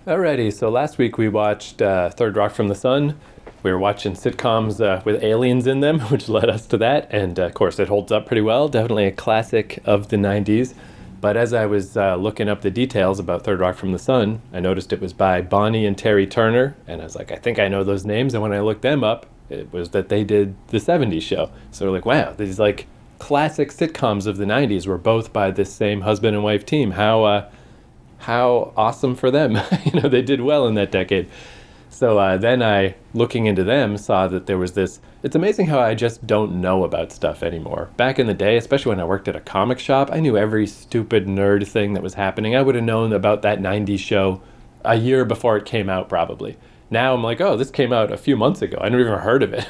Alrighty, so last week we watched Third Rock from the Sun. We were watching sitcoms with aliens in them, which led us to that. And of course, it holds up pretty well. Definitely a classic of the 90s. But as I was looking up the details about Third Rock from the Sun, I noticed it was by Bonnie and Terry Turner. And I was like, I think I know those names. And when I looked them up, it was that they did the 70s show. So we're like, wow, these like classic sitcoms of the 90s were both by this same husband and wife team. How awesome for them. They did well in that decade. So then I, looking into them, saw that there was this. It's amazing how I just don't know about stuff anymore. Back in the day, especially when I worked at a comic shop, I knew every stupid nerd thing that was happening. I would have known about that 90s show a year before it came out, probably. Now I'm like, oh, this came out a few months ago. I never even heard of it.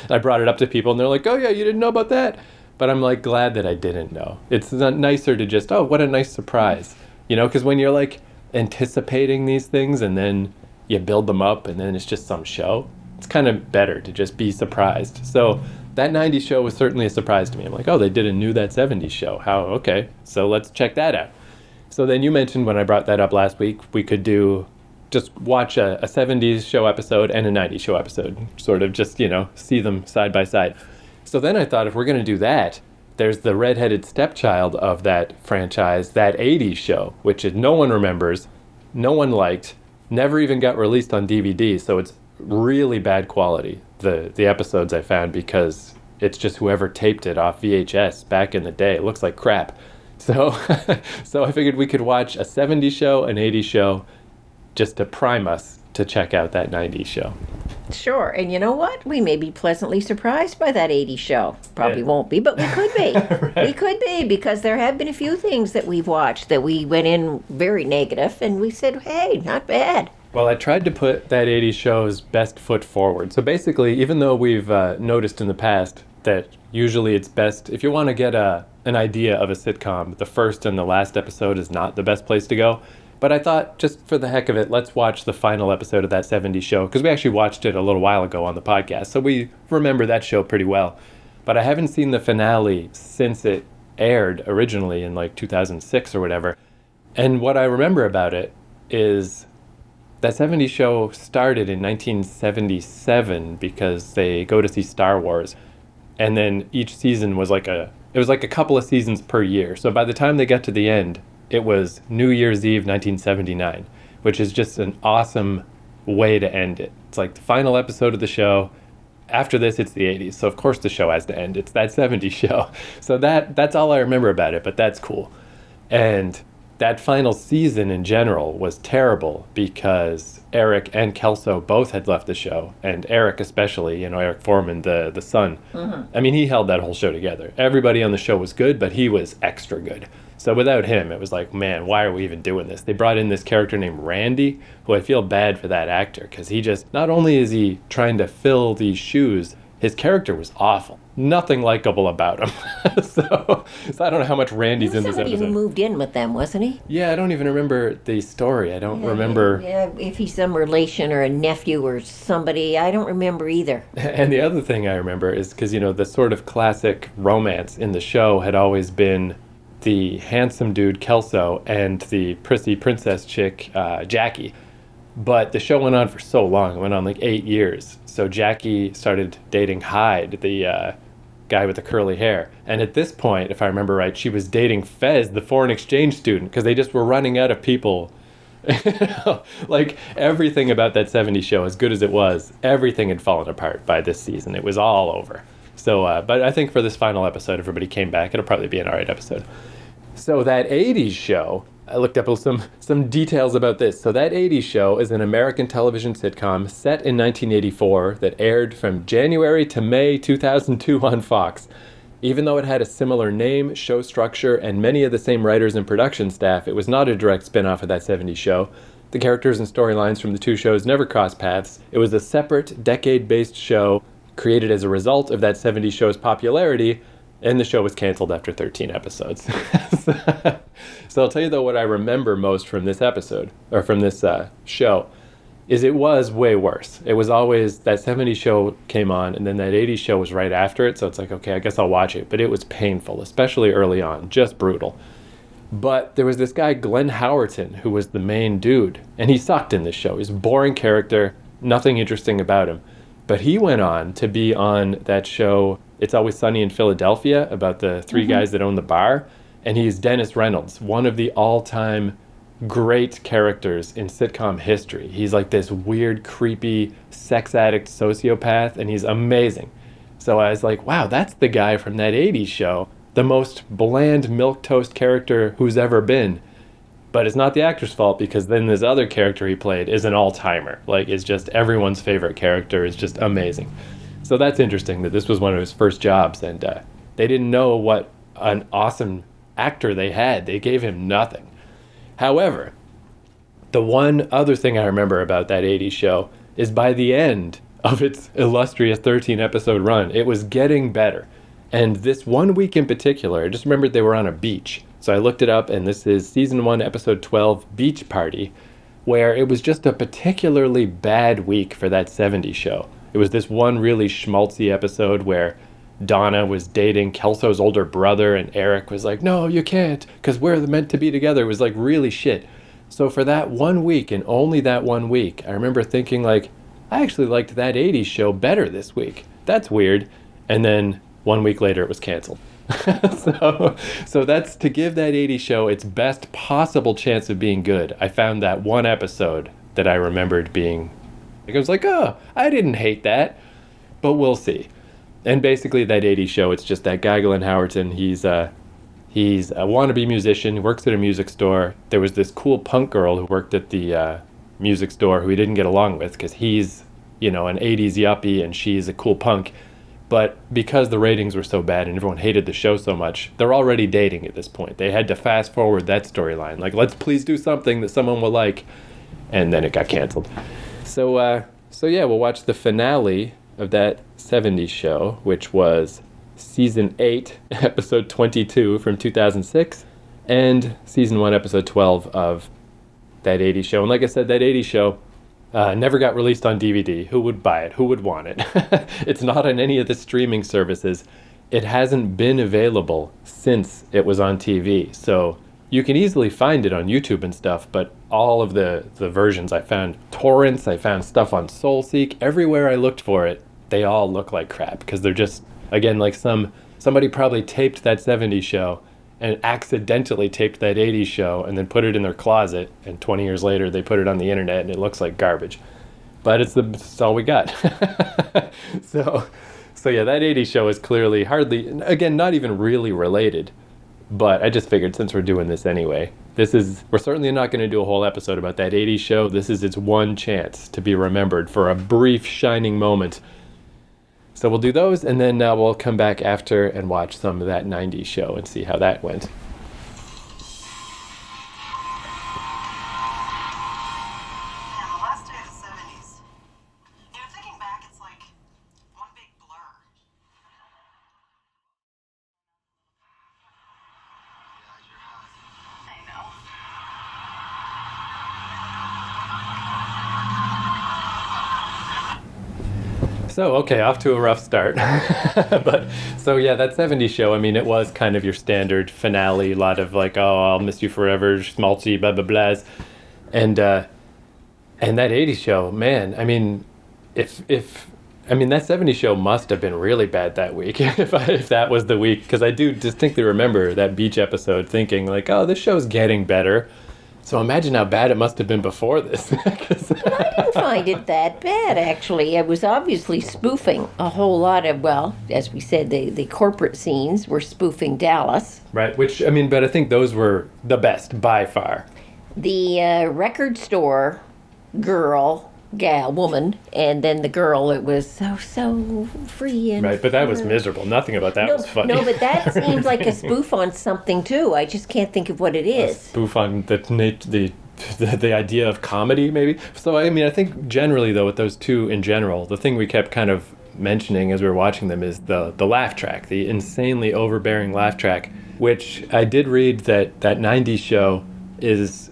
I brought it up to people and they're like, oh, yeah, you didn't know about that? But I'm like glad that I didn't know. It's nicer to just, oh, what a nice surprise. Because when you're like anticipating these things and then you build them up and then it's just some show, it's kind of better to just be surprised. So that 90s show was certainly a surprise to me. I'm like, oh, they did a new That 70s show. How? Okay, so let's check that out. So then you mentioned when I brought that up last week, we could just watch a 70s show episode and a 90s show episode, sort of just, see them side by side. So then I thought if we're going to do that, there's the redheaded stepchild of that franchise, that 80s show, which no one remembers, no one liked, never even got released on DVD, so it's really bad quality, the episodes I found, because it's just whoever taped it off VHS back in the day. It looks like crap. So, so I figured we could watch a 70s show, an 80s show, just to prime us to check out that 90s show. Sure, and you know what? We may be pleasantly surprised by that 80s show. Probably Yeah. won't be, but we could be. Right. We could be, because there have been a few things that we've watched that we went in very negative, and we said, hey, not bad. Well, I tried to put that 80s show's best foot forward. So basically, even though we've noticed in the past that usually it's best, if you want to get an idea of a sitcom, the first and the last episode is not the best place to go. But I thought, just for the heck of it, let's watch the final episode of that 70s show, because we actually watched it a little while ago on the podcast, so we remember that show pretty well. But I haven't seen the finale since it aired originally in like 2006 or whatever. And what I remember about it is that 70s show started in 1977 because they go to see Star Wars. And then each season was like it was like a couple of seasons per year. So by the time they got to the end, it was New Year's Eve 1979, which is just an awesome way to end it. It's like the final episode of the show. After this, it's the 80s. So of course the show has to end. It's that 70s show. So that's all I remember about it, but that's cool. And that final season in general was terrible because Eric and Kelso both had left the show, and Eric especially, Eric Foreman, the son. Mm-hmm. I mean, he held that whole show together. Everybody on the show was good, but he was extra good. So without him, it was like, man, why are we even doing this? They brought in this character named Randy, who I feel bad for that actor, because he just, not only is he trying to fill these shoes, his character was awful. Nothing likable about him. so I don't know how much Randy's in this Somebody episode. who moved in with them, wasn't he? Yeah, I don't even remember the story. I don't remember. Yeah, if he's some relation or a nephew or somebody, I don't remember either. And the other thing I remember is because, the sort of classic romance in the show had always been the handsome dude Kelso and the prissy princess chick Jackie. But the show went on for so long. It went on like 8 years. So Jackie started dating Hyde, the guy with the curly hair. And at this point, if I remember right, she was dating Fez, the foreign exchange student, because they just were running out of people. Like everything about that 70s show, as good as it was, everything had fallen apart by this season. It was all over. So, but I think for this final episode, everybody came back. It'll probably be an alright episode. So that 80s show, I looked up some details about this. So that 80s show is an American television sitcom set in 1984 that aired from January to May 2002 on Fox. Even though it had a similar name, show structure, and many of the same writers and production staff, it was not a direct spin-off of that 70s show. The characters and storylines from the two shows never crossed paths. It was a separate, decade-based show created as a result of that 70s show's popularity, and the show was canceled after 13 episodes. So I'll tell you, though, what I remember most from this episode, or from this show, is it was way worse. It was always, that 70s show came on, and then that 80s show was right after it, so it's like, okay, I guess I'll watch it. But it was painful, especially early on, just brutal. But there was this guy, Glenn Howerton, who was the main dude, and he sucked in this show. He's a boring character, nothing interesting about him. But he went on to be on that show, It's Always Sunny in Philadelphia, about the three guys that own the bar. And he's Dennis Reynolds, one of the all-time great characters in sitcom history. He's like this weird, creepy, sex addict sociopath, and he's amazing. So I was like, wow, that's the guy from that 80s show, the most bland milquetoast character who's ever been. But it's not the actor's fault, because then this other character he played is an all-timer. Like, it's just everyone's favorite character. It's just amazing. So that's interesting that this was one of his first jobs, and they didn't know what an awesome actor they had. They gave him nothing. However, the one other thing I remember about that 80s show is by the end of its illustrious 13-episode run, it was getting better. And this one week in particular, I just remembered they were on a beach. So I looked it up, and this is season 1, episode 12, Beach Party, where it was just a particularly bad week for that 70s show. It was this one really schmaltzy episode where Donna was dating Kelso's older brother, and Eric was like, no, you can't, because we're meant to be together. It was like really shit. So for that 1 week, and only that 1 week, I remember thinking like, I actually liked that 80s show better this week. That's weird. And then 1 week later, it was canceled. So that's to give that 80s show its best possible chance of being good. I found that one episode that I remembered being, like, I was like, oh, I didn't hate that, but we'll see. And basically that 80s show, it's just that guy, Glenn Howerton. He's a wannabe musician. He works at a music store. There was this cool punk girl who worked at the music store who he didn't get along with because he's, an 80s yuppie and she's a cool punk. But because the ratings were so bad and everyone hated the show so much, they're already dating at this point. They had to fast forward that storyline. Like, let's please do something that someone will like. And then it got canceled. So yeah, we'll watch the finale of that 70s show, which was season 8, episode 22 from 2006, and season 1, episode 12 of that 80s show. And like I said, that 80s show never got released on DVD. Who would buy it? Who would want it? It's not on any of the streaming services. It hasn't been available since it was on TV. So you can easily find it on YouTube and stuff, but all of the versions I found, torrents, I found stuff on SoulSeek, everywhere I looked for it, they all look like crap because they're just, again, like somebody probably taped that 70s show and accidentally taped that 80s show and then put it in their closet, and 20 years later they put it on the internet and it looks like garbage. But it's all we got. So yeah, that 80s show is clearly hardly, again, not even really related. But I just figured since we're doing this anyway, we're certainly not going to do a whole episode about that 80s show. This is its one chance to be remembered for a brief shining moment. So we'll do those, and then we'll come back after and watch some of that 90s show and see how that went. Man, the last day of the 70s. Thinking back, it's like one big blur. Yeah, you're hot. I know. So, okay, off to a rough start. But, so yeah, that 70s show, I mean, it was kind of your standard finale, a lot of like, oh, I'll miss you forever, schmaltzy, blah, blah, blahs. And that 80s show, man, I mean, that 70s show must have been really bad that week, if that was the week, because I do distinctly remember that beach episode thinking like, oh, this show's getting better. So imagine how bad it must have been before this. I didn't find it that bad, actually. It was obviously spoofing a whole lot of, well, as we said, the corporate scenes were spoofing Dallas. Right, which, I mean, but I think those were the best by far. The record store woman, and then the girl, it was so free and... Right, but that was miserable. Nothing about that was funny. No, but that seems like a spoof on something, too. I just can't think of what it is. A spoof on the idea of comedy, maybe? So, I mean, I think generally, though, with those two in general, the thing we kept kind of mentioning as we were watching them is the laugh track, the insanely overbearing laugh track, which I did read that 90s show is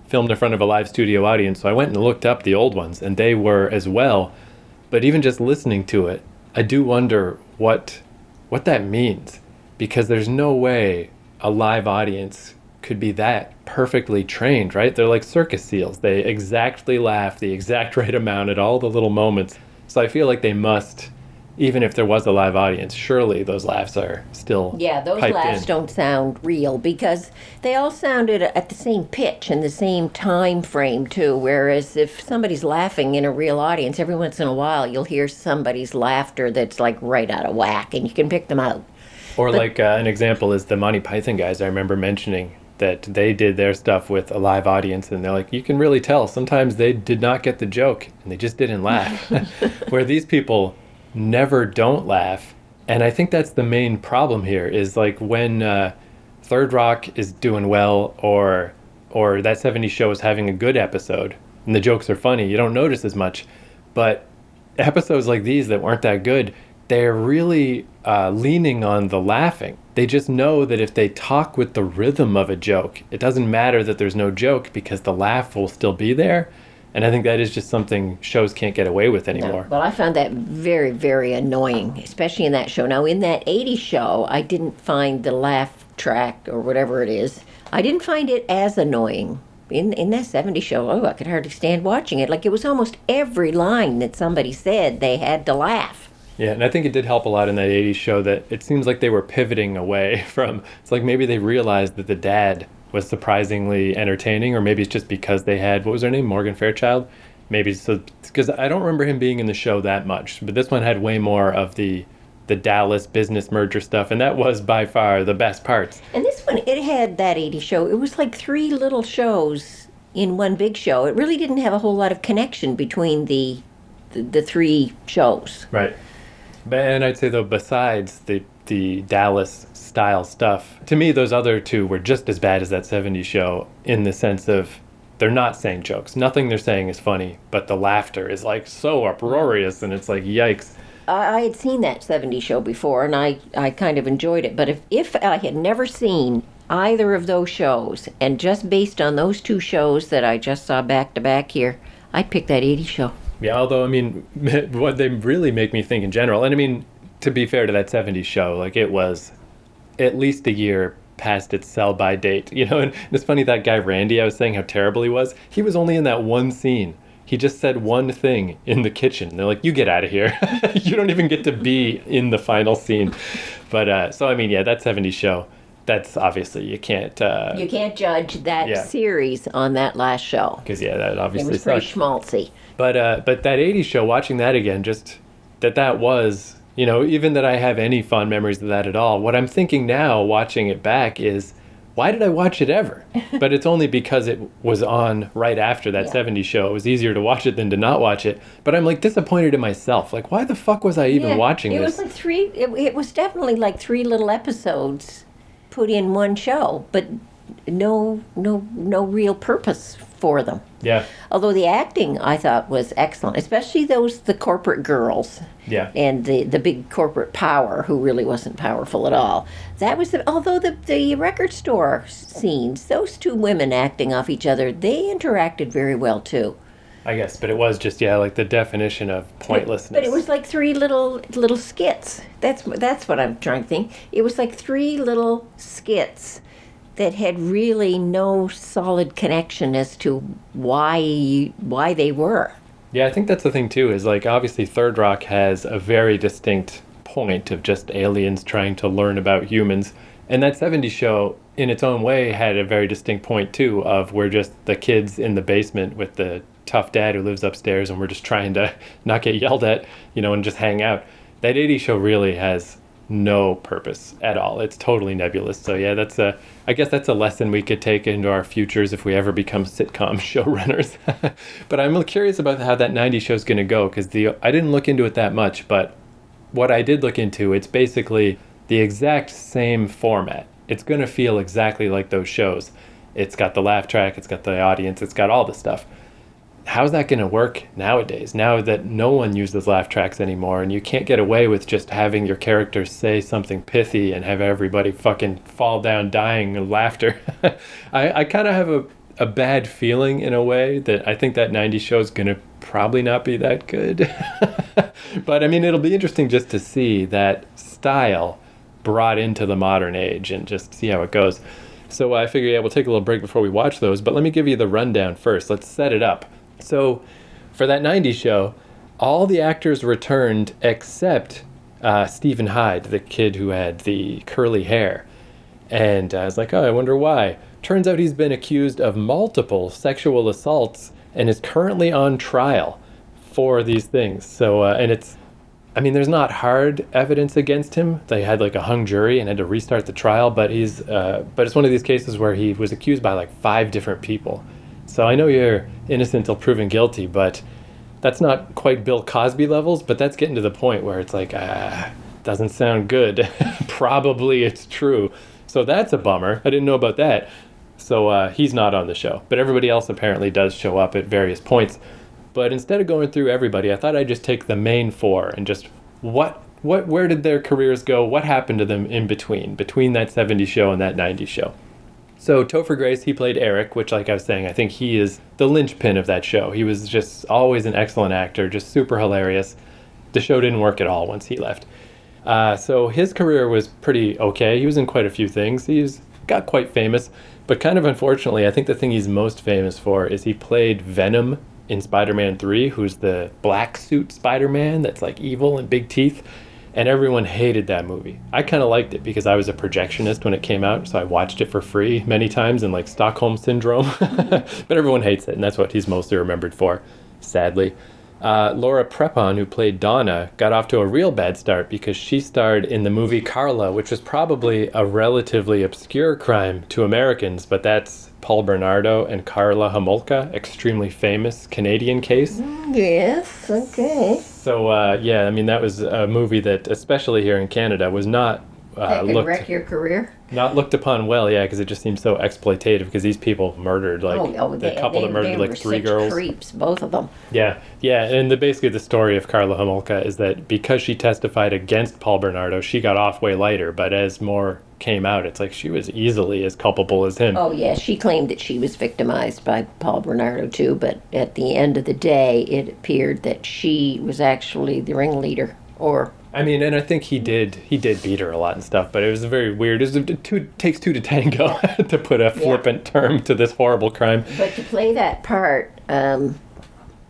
filmed in front of a live studio audience, so I went and looked up the old ones, and they were as well. But even just listening to it, I do wonder what that means, because there's no way a live audience could be that perfectly trained, right? They're like circus seals. They exactly laugh the exact right amount at all the little moments. So I feel like they must, even if there was a live audience, surely those laughs are still Yeah, those piped laughs in. don't sound real because they all sounded at the same pitch and the same time frame too. Whereas if somebody's laughing in a real audience, every once in a while you'll hear somebody's laughter that's like right out of whack, and you can pick them out. Or like an example is the Monty Python guys. I remember mentioning that they did their stuff with a live audience, and they're like, you can really tell sometimes they did not get the joke and they just didn't laugh. Where these people never don't laugh. And I think that's the main problem here is like when Third Rock is doing well, or that 70s show is having a good episode and the jokes are funny, you don't notice as much. But episodes like these that weren't that good, they're really leaning on the laughing. They just know that if they talk with the rhythm of a joke, it doesn't matter that there's no joke because the laugh will still be there. And I think that is just something shows can't get away with anymore. Well, I found that very, very annoying, especially in that show. Now, in that 80s show, I didn't find the laugh track or whatever it is, I didn't find it as annoying. In that 70s show, I could hardly stand watching it. Like, it was almost every line that somebody said, they had to laugh. Yeah, and I think it did help a lot in that 80s show that it seems like they were pivoting away from, it's like maybe they realized that the dad was surprisingly entertaining, or maybe it's just because they had, what was her name, Morgan Fairchild? Maybe so, because I don't remember him being in the show that much, but this one had way more of the Dallas business merger stuff, and that was by far the best parts. And this one, it had that 80s show. It was like three little shows in one big show. It really didn't have a whole lot of connection between the three shows. Right. And I'd say, though, besides the Dallas style stuff, to me, those other two were just as bad as that 70s show in the sense of they're not saying jokes. Nothing they're saying is funny, but the laughter is like so uproarious, and it's like, yikes. I had seen that 70s show before, and I kind of enjoyed it. But if I had never seen either of those shows, and just based on those two shows that I just saw back to back here, I'd pick that 80s show. Yeah, although, I mean, what they really make me think in general, and I mean, to be fair to that 70s show, like it was at least a year past its sell-by date, you know, and it's funny, that guy Randy, I was saying how terrible he was only in that one scene. He just said one thing in the kitchen. They're like, you get out of here. You don't even get to be in the final scene. But, so, I mean, yeah, that 70s show, that's obviously, you can't judge that series on that last show. Because, yeah, that obviously it was pretty sucked. schmaltzy. But that 80s show, watching that again, just that was, you know, even that I have any fond memories of that at all, what I'm thinking now, watching it back, is, why did I watch it ever? But it's only because it was on right after that 70s show. It was easier to watch it than to not watch it. But I'm like disappointed in myself. Like, why the fuck was I even watching this? It was like it was definitely like three little episodes put in one show, but no real purpose for them. Yeah. Although the acting, I thought, was excellent, especially the corporate girls. Yeah. And the big corporate power, who really wasn't powerful at all. That was although the record store scenes, those two women acting off each other, they interacted very well too. I guess, but it was just, like the definition of pointlessness. But it was like three little skits. That's what I'm trying to think. It was like three little skits that had really no solid connection as to why they were. Yeah, I think that's the thing too, is like obviously Third Rock has a very distinct point of just aliens trying to learn about humans. And that 70s show, in its own way, had a very distinct point too, of we're just the kids in the basement with the tough dad who lives upstairs, and we're just trying to not get yelled at, you know, and just hang out. That 80s show really has no purpose at all. It's totally nebulous. So yeah, I guess that's a lesson we could take into our futures if we ever become sitcom showrunners. But I'm curious about how that 90s show is going to go, because I didn't look into it that much, but what I did look into, it's basically the exact same format. It's going to feel exactly like those shows. It's got the laugh track, it's got the audience, it's got all the stuff. How's that going to work nowadays, now that no one uses laugh tracks anymore, and you can't get away with just having your characters say something pithy and have everybody fucking fall down dying of laughter? I kind of have a bad feeling in a way that I think that 90s show is going to probably not be that good. But I mean, it'll be interesting just to see that style brought into the modern age and just see how it goes. So I figure, yeah, we'll take a little break before we watch those. But let me give you the rundown first. Let's set it up. So for that 90s show, all the actors returned except Stephen Hyde, the kid who had the curly hair. And I was like, oh, I wonder why. Turns out he's been accused of multiple sexual assaults and is currently on trial for these things. So, and it's, I mean, there's not hard evidence against him. They had like a hung jury and had to restart the trial, but but it's one of these cases where he was accused by like 5 different people. So I know you're innocent till proven guilty, but that's not quite Bill Cosby levels, but that's getting to the point where it's like, doesn't sound good. Probably it's true. So that's a bummer. I didn't know about that. So he's not on the show, but everybody else apparently does show up at various points. But instead of going through everybody, I thought I'd just take the main 4 and just where did their careers go? What happened to them in between that 70s show and that 90s show? So Topher Grace, he played Eric, which, like I was saying, I think he is the linchpin of that show. He was just always an excellent actor, just super hilarious. The show didn't work at all once he left. So his career was pretty okay. He was in quite a few things. Got quite famous, but kind of unfortunately, I think the thing he's most famous for is he played Venom in Spider-Man 3, who's the black suit Spider-Man that's like evil and big teeth. And everyone hated that movie. I kind of liked it because I was a projectionist when it came out, so I watched it for free many times in like Stockholm Syndrome. But everyone hates it, and that's what he's mostly remembered for, sadly. Laura Prepon, who played Donna, got off to a real bad start because she starred in the movie Carla, which was probably a relatively obscure crime to Americans, but that's Paul Bernardo and Karla Homolka, extremely famous Canadian case. Yes, okay. So, yeah, I mean, that was a movie that, especially here in Canada, was not That could wreck your career. not looked upon well, yeah, because it just seems so exploitative because these people murdered, like, the couple that murdered, like, 3 girls. Creeps, both of them. Yeah, and basically the story of Karla Homolka is that because she testified against Paul Bernardo, she got off way lighter, but as more came out, it's like she was easily as culpable as him. Oh, yeah, she claimed that she was victimized by Paul Bernardo, too, but at the end of the day, it appeared that she was actually the ringleader, or... I mean, and I think he did beat her a lot and stuff, but it was very weird. Takes two to tango, to put a flippant term to this horrible crime. But to play that part,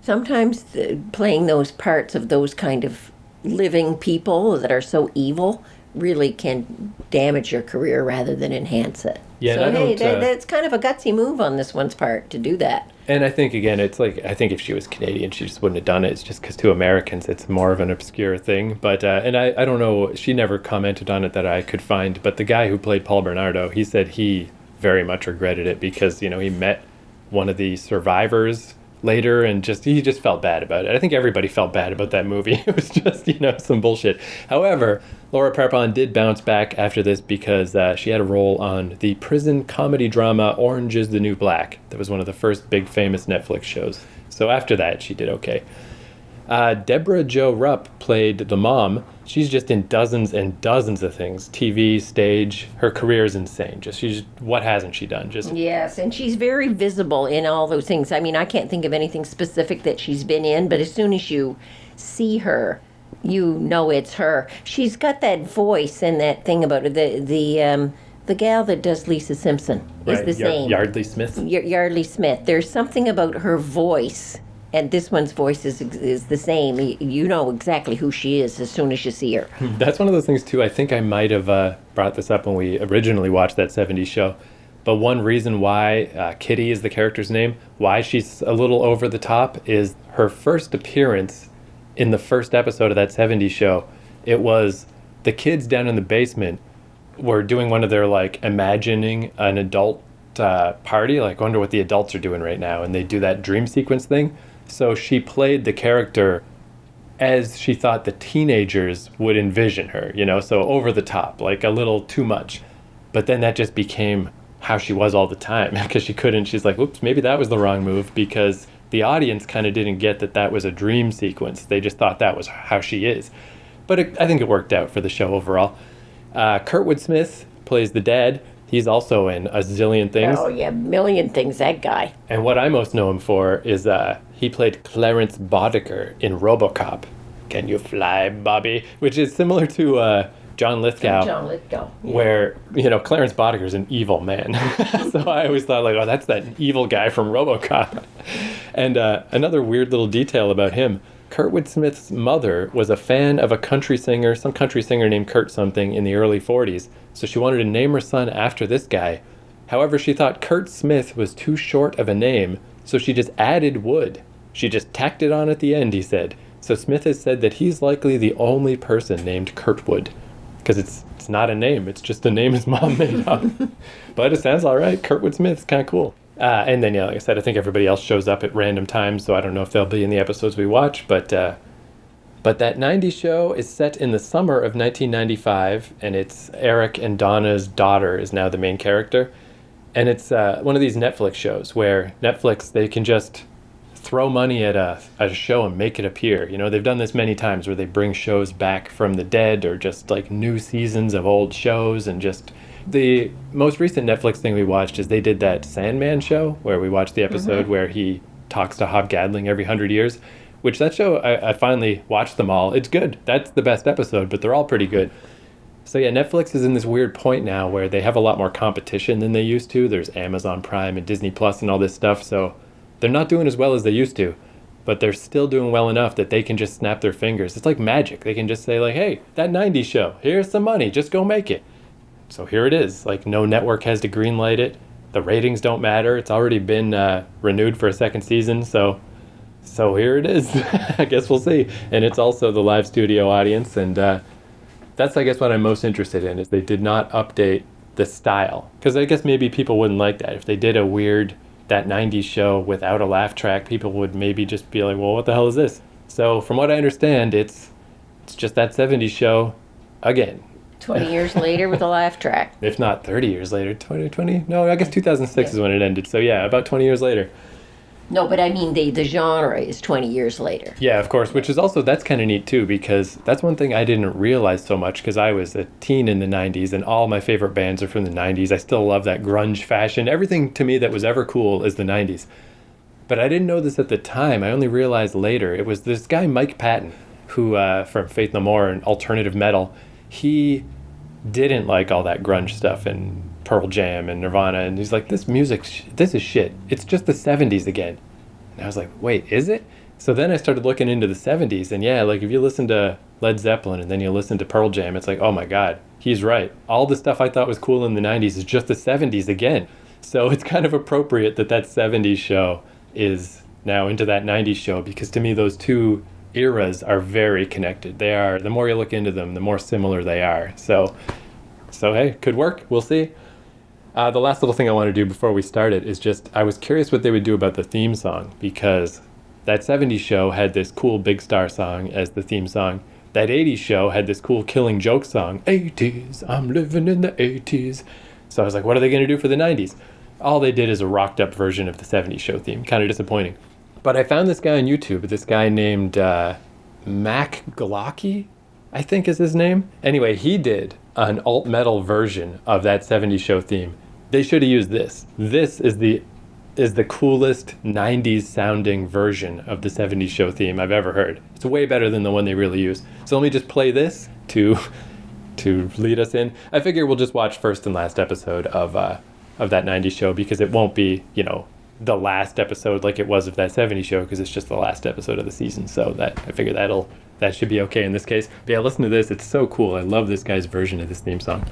sometimes playing those parts of those kind of living people that are so evil really can damage your career rather than enhance it. Yeah, so, and I don't, that's kind of a gutsy move on this one's part to do that. And I think, again, it's like, I think if she was Canadian, she just wouldn't have done it. It's just because to Americans, it's more of an obscure thing. But, and I don't know, she never commented on it that I could find. But the guy who played Paul Bernardo, he said he very much regretted it because, you know, he met one of the survivors later and he just felt bad about it. I think everybody felt bad about that movie. It was just, you know, some bullshit. However, Laura Prepon did bounce back after this because she had a role on the prison comedy drama Orange is the New Black. That was one of the first big famous Netflix shows. So after that, she did okay. Deborah Jo Rupp played the mom. She's just in dozens and dozens of things. TV, stage. Her career is insane. What hasn't she done? Yes, and she's very visible in all those things. I mean, I can't think of anything specific that she's been in, but as soon as you see her, you know it's her. She's got that voice and that thing about her. The gal that does Lisa Simpson is the same. Yardley Smith. Yardley Smith. There's something about her voice. And this one's voice is the same. You know exactly who she is as soon as you see her. That's one of those things, too. I think I might have brought this up when we originally watched that 70s show. But one reason why Kitty is the character's name, why she's a little over the top, is her first appearance in the first episode of that 70s show. It was the kids down in the basement were doing one of their, like, imagining an adult party. Like, I wonder what the adults are doing right now. And they do that dream sequence thing. So she played the character as she thought the teenagers would envision her, you know, so over the top, like a little too much. But then that just became how she was all the time because she's like, oops, maybe that was the wrong move because the audience kind of didn't get that was a dream sequence. They just thought that was how she is. But I think it worked out for the show overall. Kurtwood Smith plays the dad. He's also in a zillion things. Oh, yeah, million things, that guy. And what I most know him for is he played Clarence Boddicker in RoboCop. Can you fly, Bobby? Which is similar to John Lithgow. John Lithgow. Yeah. Where, Clarence Boddiger's an evil man. So I always thought, like, oh, that's that evil guy from RoboCop. And another weird little detail about him, Kurtwood Smith's mother was a fan of a country singer, some country singer named Kurt something in the early 40s. So she wanted to name her son after this guy. However, she thought Kurt Smith was too short of a name, so she just added Wood. She just tacked it on at the end, he said. So Smith has said that he's likely the only person named Kurtwood. Because it's not a name, it's just a name his mom made up. But it sounds all right. Kurtwood Smith's kind of cool. And then, like I said, I think everybody else shows up at random times, so I don't know if they'll be in the episodes we watch. But that 90s show is set in the summer of 1995, and it's Eric and Donna's daughter is now the main character. And it's one of these Netflix shows where Netflix, they can just throw money at a show and make it appear. They've done this many times where they bring shows back from the dead or just like new seasons of old shows. And just the most recent Netflix thing we watched is they did that Sandman show where we watched the episode where he talks to Hob Gadling every 100 years, which that show, I finally watched them all. It's good. That's the best episode, but they're all pretty good. So yeah, Netflix is in this weird point now where they have a lot more competition than they used to. There's Amazon Prime and Disney Plus and all this stuff. So they're not doing as well as they used to, but they're still doing well enough that they can just snap their fingers. It's like magic. They can just say like, hey, that 90s show, here's some money, just go make it. So here it is. Like no network has to greenlight it. The ratings don't matter. It's already been renewed for a second season. So here it is. I guess we'll see. And it's also the live studio audience. And that's, I guess, what I'm most interested in is they did not update the style. Because I guess maybe people wouldn't like that. If they did a weird that 90s show without a laugh track, people would maybe just be like, well, what the hell is this? So from what I understand, it's just that 70s show again. 20 years later with a laugh track. If not 30 years later, 2020? No, I guess 2006 is when it ended. So yeah, about 20 years later. No, but I mean the genre is 20 years later. Yeah, of course, which is also, that's kind of neat too, because that's one thing I didn't realize so much because I was a teen in the 90s and all my favorite bands are from the 90s. I still love that grunge fashion. Everything to me that was ever cool is the 90s. But I didn't know this at the time. I only realized later. It was this guy, Mike Patton, who, from Faith No More and alternative metal, he didn't like all that grunge stuff and Pearl Jam and Nirvana, and he's like, this music, this is shit. It's just the 70s again. And I was like, wait, is it? So then I started looking into the 70s, and yeah, like if you listen to Led Zeppelin and then you listen to Pearl Jam, it's like, oh my God, he's right. All the stuff I thought was cool in the 90s is just the 70s again. So it's kind of appropriate that 70s show is now into that 90s show, because to me those two eras are very connected. They are, the more you look into them, the more similar they are. So hey, could work. We'll see. The last little thing I want to do before we start it is just, I was curious what they would do about the theme song, because that 70s show had this cool Big Star song as the theme song. That 80s show had this cool Killing Joke song, 80s, I'm living in the 80s. So I was like, what are they going to do for the 90s? All they did is a rocked up version of the 70s show theme. Kind of disappointing. But I found this guy on YouTube, this guy named Mac Glocky, I think is his name. Anyway, he did an alt metal version of that 70s show theme. They should have used this. This is the coolest 90s sounding version of the 70s show theme I've ever heard. It's way better than the one they really use. So let me just play this to lead us in. I figure we'll just watch first and last episode of that 90s show, because it won't be, the last episode like it was of that 70s show, because it's just the last episode of the season. So that I figure that should be okay in this case. But yeah, listen to this. It's so cool. I love this guy's version of this theme song.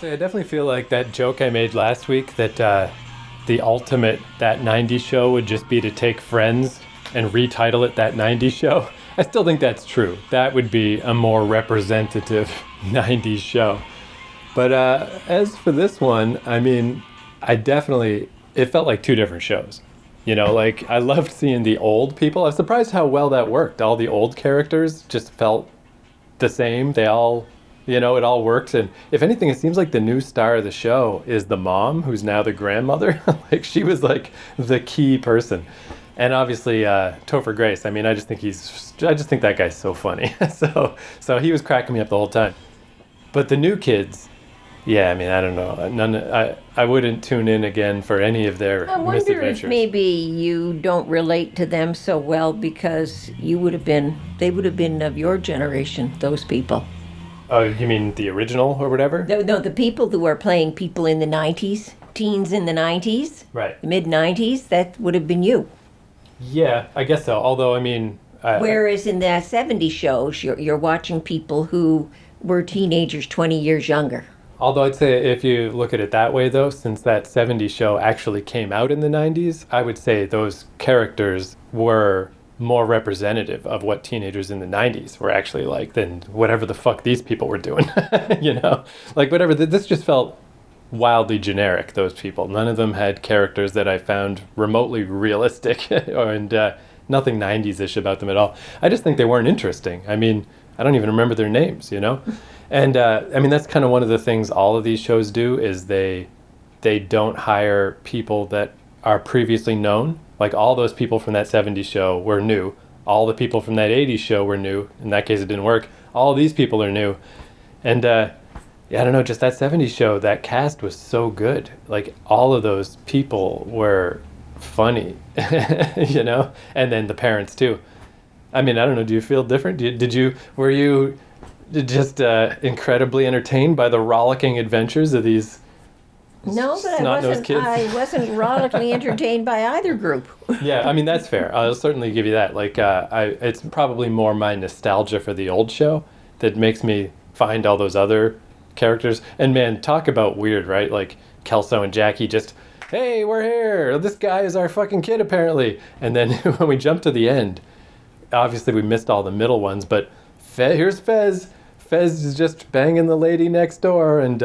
So I definitely feel like that joke I made last week that the ultimate that 90s show would just be to take Friends and retitle it that 90s show. I still think that's true. That would be a more representative 90s show. But as for this one, I mean, it felt like two different shows. Like I loved seeing the old people. I was surprised how well that worked. All the old characters just felt the same. They all, it all worked. And if anything, it seems like the new star of the show is the mom, who's now the grandmother. Like, she was like the key person. And obviously, Topher Grace. I mean, I just think that guy's so funny. So he was cracking me up the whole time. But the new kids, yeah, I mean, I don't know. I wouldn't tune in again for any of their I wonder misadventures. if maybe you don't relate to them so well because they would have been of your generation, those people. Oh, you mean the original or whatever? No, the people who are playing people in the 90s, teens in the 90s, Right. the mid 90s, that would have been you. Yeah, I guess so. Although, I mean, Whereas in the 70s shows, you're watching people who were teenagers 20 years younger. although I'd say if you look at it that way, though, since that 70s show actually came out in the 90s, I would say those characters were more representative of what teenagers in the 90s were actually like than whatever the fuck these people were doing. Like whatever. This just felt wildly generic, those people. None of them had characters that I found remotely realistic and nothing 90s-ish about them at all. I just think they weren't interesting. I mean, I don't even remember their names, And I mean, that's kind of one of the things all of these shows do is they don't hire people that are previously known. Like all those people from that 70s show were new. All the people from that 80s show were new. In that case, it didn't work. All these people are new. And yeah, I don't know, just that 70s show, that cast was so good. Like all of those people were funny, and then the parents too. I mean, I don't know, do you feel different? Were you just incredibly entertained by the rollicking adventures of these No, but snot-nosed kids? I wasn't rollicking entertained by either group. Yeah, I mean, that's fair. I'll certainly give you that. Like, it's probably more my nostalgia for the old show that makes me find all those other characters. And man, talk about weird, right? Like Kelso and Jackie just, hey, we're here. This guy is our fucking kid, apparently. And then when we jump to the end, obviously we missed all the middle ones, but here's Fez. Fez is just banging the lady next door, and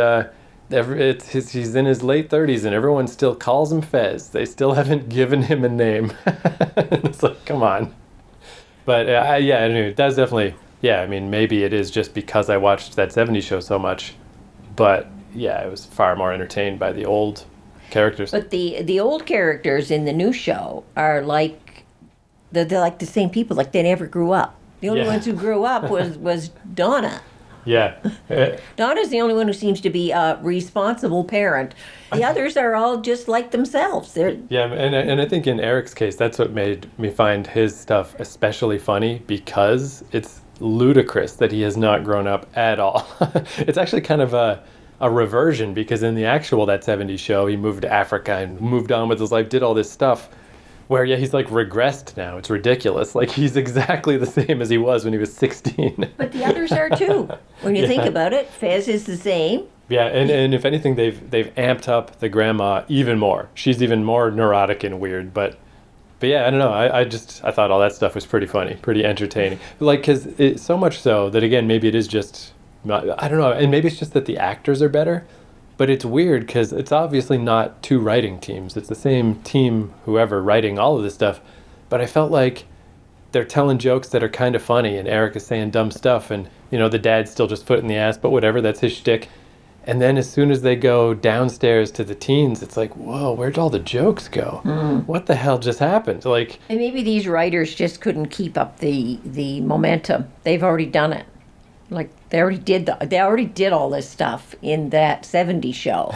he's in his late 30s, and everyone still calls him Fez. They still haven't given him a name. It's like, come on. But yeah, anyway, that's definitely, yeah, I mean, maybe it is just because I watched that 70s show so much, but yeah, I was far more entertained by the old characters. But the old characters in the new show are like, they're like the same people, like they never grew up. The only Yeah. ones who grew up was Donna. Yeah. Donna's the only one who seems to be a responsible parent. The others are all just like themselves. They're Yeah, and I think in Eric's case, that's what made me find his stuff especially funny, because it's ludicrous that he has not grown up at all. It's actually kind of a reversion, because in the actual That 70s Show, he moved to Africa and moved on with his life, did all this stuff, where, yeah, he's like regressed now. It's ridiculous. Like, he's exactly the same as he was when he was 16. but the others are too. When you think about it, Fez is the same. Yeah, and if anything, they've amped up the grandma even more. She's even more neurotic and weird. But yeah, I don't know. I thought all that stuff was pretty funny, pretty entertaining. Like, because it's so much so that, again, maybe it is just, I don't know, and maybe it's just that the actors are better. But it's weird because it's obviously not two writing teams. It's the same team, whoever, writing all of this stuff. But I felt like they're telling jokes that are kind of funny, and Eric is saying dumb stuff, and, the dad's still just foot in the ass, but whatever, that's his shtick. And then as soon as they go downstairs to the teens, it's like, whoa, where'd all the jokes go? What the hell just happened? Like, And maybe these writers just couldn't keep up the momentum. They've already done it. Like they already did all this stuff in that 70s show.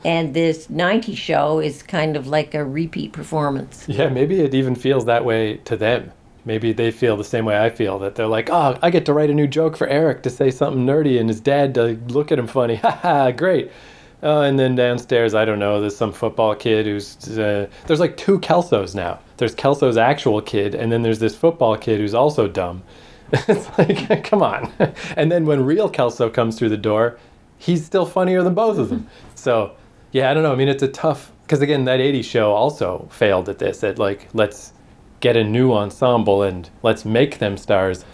And this 90s show is kind of like a repeat performance. yeah, maybe it even feels that way to them. Maybe they feel the same way I feel, that they're like, oh, I get to write a new joke for Eric to say something nerdy and his dad to look at him funny. Ha ha, great. And then downstairs, I don't know, there's some football kid who's, there's like two Kelsos now. There's Kelso's actual kid, and then there's this football kid who's also dumb. It's like, come on. And then when real Kelso comes through the door, he's still funnier than both of them. So, yeah, I don't know. I mean, it's a tough, because again, that 80s show also failed at this, at like, let's get a new ensemble and let's make them stars.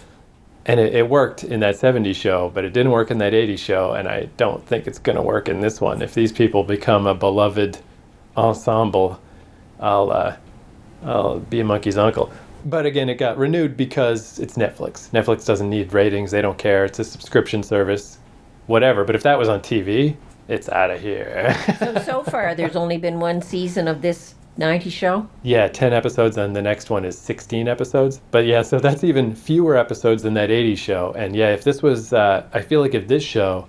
And it worked in that 70s show, but it didn't work in that 80s show, and I don't think it's going to work in this one. If these people become a beloved ensemble, I'll be a monkey's uncle. But again, it got renewed because it's Netflix. Netflix doesn't need ratings. They don't care. It's a subscription service, whatever. But if that was on TV, it's out of here. So far, there's only been one season of this 90 show. Yeah, 10 episodes, and the next one is 16 episodes. But yeah, so that's even fewer episodes than that 80s show. And yeah, if this was, I feel like if this show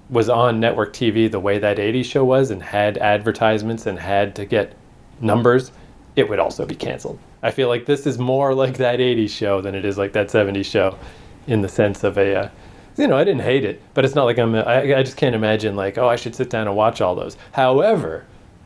was on network TV the way that 80s show was and had advertisements and had to get numbers, it would also be canceled. I feel like this is more like that 80s show than it is like that 70s show in the sense of a, I didn't hate it, but it's not like I just can't imagine like, oh, I should sit down and watch all those. However,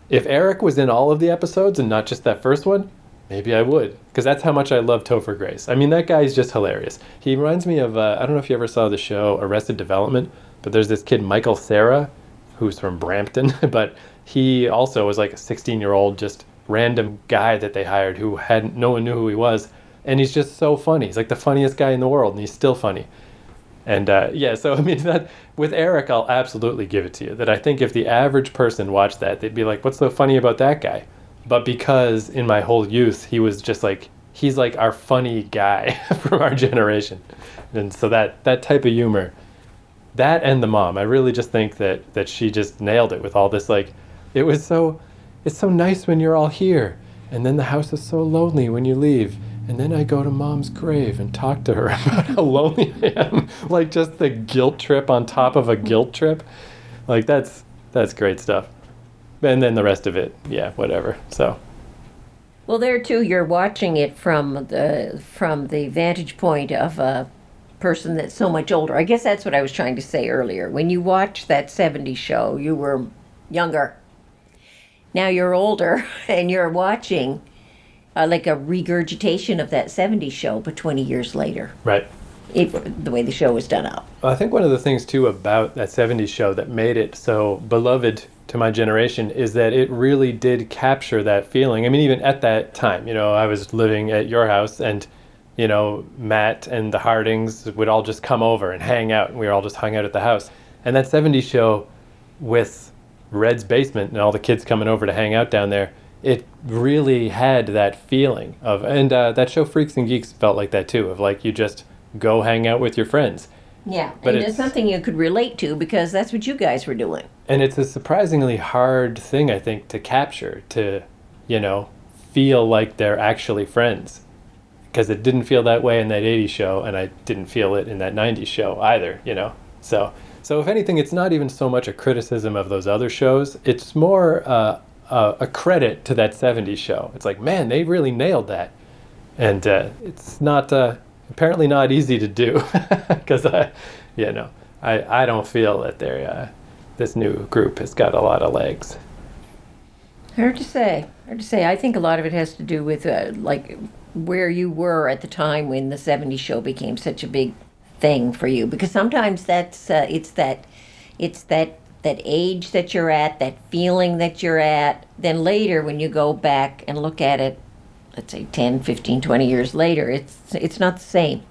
if Eric was in all of the episodes and not just that first one, maybe I would, because that's how much I love Topher Grace. I mean, that guy is just hilarious. He reminds me of, I don't know if you ever saw the show Arrested Development, but there's this kid, Michael Cera, who's from Brampton, but he also was like a 16-year-old, just random guy that they hired who no one knew who he was, and he's just so funny. He's like the funniest guy in the world, and he's still funny. And yeah, so I mean, that with Eric, I'll absolutely give it to you that I think if the average person watched that, they'd be like, what's so funny about that guy? But because in my whole youth, he was just like, he's like our funny guy from our generation. And so that type of humor, that and the mom, I really just think that she just nailed it with all this, like, it's so nice when you're all here. And then the house is so lonely when you leave. And then I go to mom's grave and talk to her about how lonely I am. Like just the guilt trip on top of a guilt trip. Like that's great stuff. And then the rest of it, yeah, whatever. So. Well, there too, you're watching it from the vantage point of a person that's so much older. I guess that's what I was trying to say earlier. When you watch that 70s show, you were younger. Now you're older and you're watching like a regurgitation of that 70s show, but 20 years later. Right. The way the show was done up. Well, I think one of the things, too, about that 70s show that made it so beloved to my generation is that it really did capture that feeling. I mean, even at that time, I was living at your house and, Matt and the Hardings would all just come over and hang out. And we were all just hung out at the house. And that 70s show with Red's basement and all the kids coming over to hang out down there, it really had that feeling of, and that show Freaks and Geeks felt like that too, of like you just go hang out with your friends. Yeah, but and it's something you could relate to because that's what you guys were doing. And it's a surprisingly hard thing, I think, to capture, to, feel like they're actually friends. Because it didn't feel that way in that 80s show, and I didn't feel it in that 90s show either, So if anything, it's not even so much a criticism of those other shows. It's more a credit to that 70s show. It's like, man, they really nailed that. And it's not apparently not easy to do because I don't feel that this new group has got a lot of legs. Hard to say. I think a lot of it has to do with like where you were at the time when the 70s show became such a big thing for you, because sometimes that's it's that age that you're at, that feeling that you're at. Then later when you go back and look at it, let's say 10, 15, 20 years later, it's not the same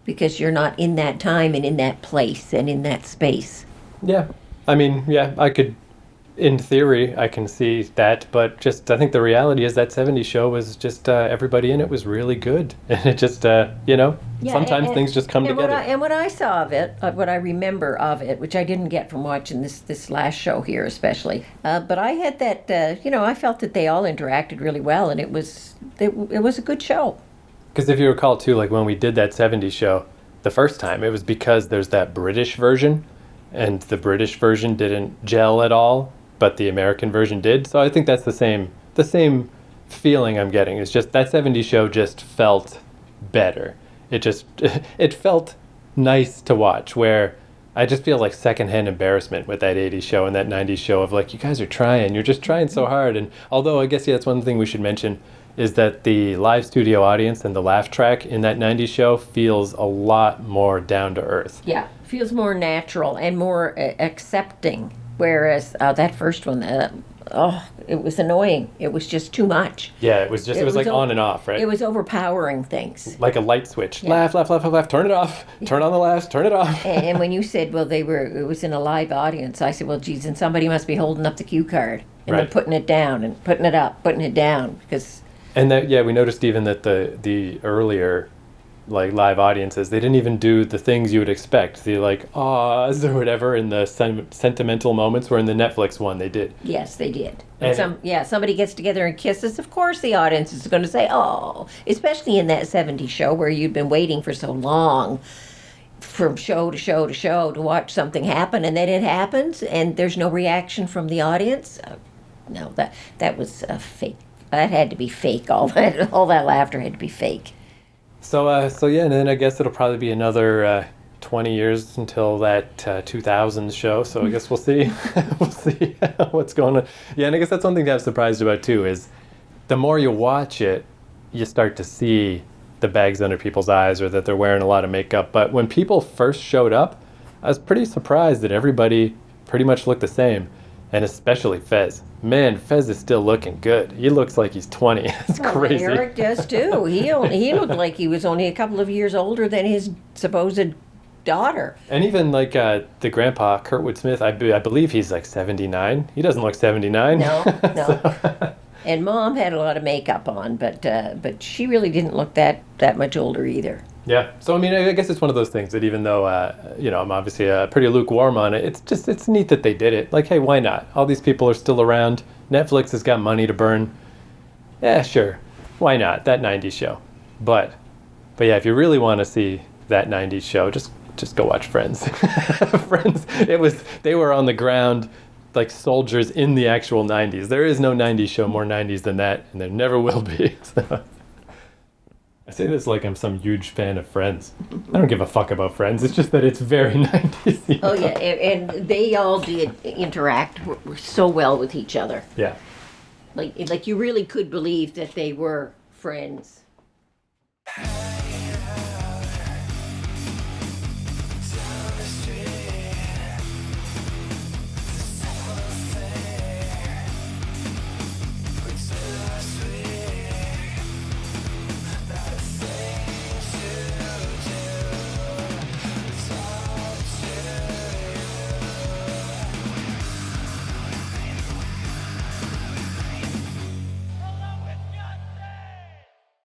because you're not in that time and in that place and in that space. Yeah. I mean, yeah, I could, in theory, I can see that, but just I think the reality is that 70s show was just everybody in it was really good. And it just, sometimes things just come together. What I saw of it, what I remember of it, which I didn't get from watching this last show here especially, but I had that, I felt that they all interacted really well, and it was a good show. Because if you recall, too, like when we did that 70s show the first time, it was because there's that British version, and the British version didn't gel at all, but the American version did. So I think that's the same feeling I'm getting. It's just that 70s show just felt better. It felt nice to watch, where I just feel like secondhand embarrassment with that 80s show and that 90s show of like, you guys are trying, you're just trying so hard. And although I guess, that's one thing we should mention is that the live studio audience and the laugh track in that 90s show feels a lot more down to earth. Yeah, feels more natural and more accepting. Whereas that first one, it was annoying. It was just too much. Yeah, it was like on and off, right? It was overpowering things. Like a light switch. Yeah. Laugh, laugh, laugh, laugh, laugh, turn it off. Turn on the laughs, turn it off. And when you said, well, it was in a live audience, I said, well, geez, and somebody must be holding up the cue card. And right. then putting it down and putting it up, putting it down. Because And that, yeah, we noticed even that the earlier like live audiences, they didn't even do the things you would expect. The like ahs or whatever in the sentimental moments, where in the Netflix one they did. Yes, they did. And Somebody gets together and kisses. Of course, the audience is going to say, "Oh," especially in that '70s show where you'd been waiting for so long, from show to show to show, to watch something happen, and then it happens, and there's no reaction from the audience. No, that was fake. That had to be fake. All that laughter had to be fake. So yeah, and then I guess it'll probably be another 20 years until that 2000s show. So I guess we'll see. We'll see what's going on. Yeah, and I guess that's one thing that I'm surprised about too, is the more you watch it, you start to see the bags under people's eyes, or that they're wearing a lot of makeup. But when people first showed up, I was pretty surprised that everybody pretty much looked the same, and especially Fez. Man, Fez is still looking good. He looks like he's 20. It's crazy. Eric does too. He looked like he was only a couple of years older than his supposed daughter. And even like the grandpa, Kurtwood Smith, I believe he's like 79. He doesn't look 79. No, no. And Mom had a lot of makeup on, but she really didn't look that much older either. Yeah. So I mean, I guess it's one of those things that even though I'm obviously pretty lukewarm on it, it's neat that they did it. Like, hey, why not? All these people are still around. Netflix has got money to burn. Yeah, sure. Why not? That '90s show. But yeah, if you really want to see that '90s show, just go watch Friends. Friends. They were on the ground like soldiers in the actual '90s. There is no '90s show more '90s than that, and there never will be. So. I say this like I'm some huge fan of Friends. I don't give a fuck about Friends. It's just that it's very '90s. You know? Oh yeah, and they all did interact so well with each other. Yeah. Like you really could believe that they were friends.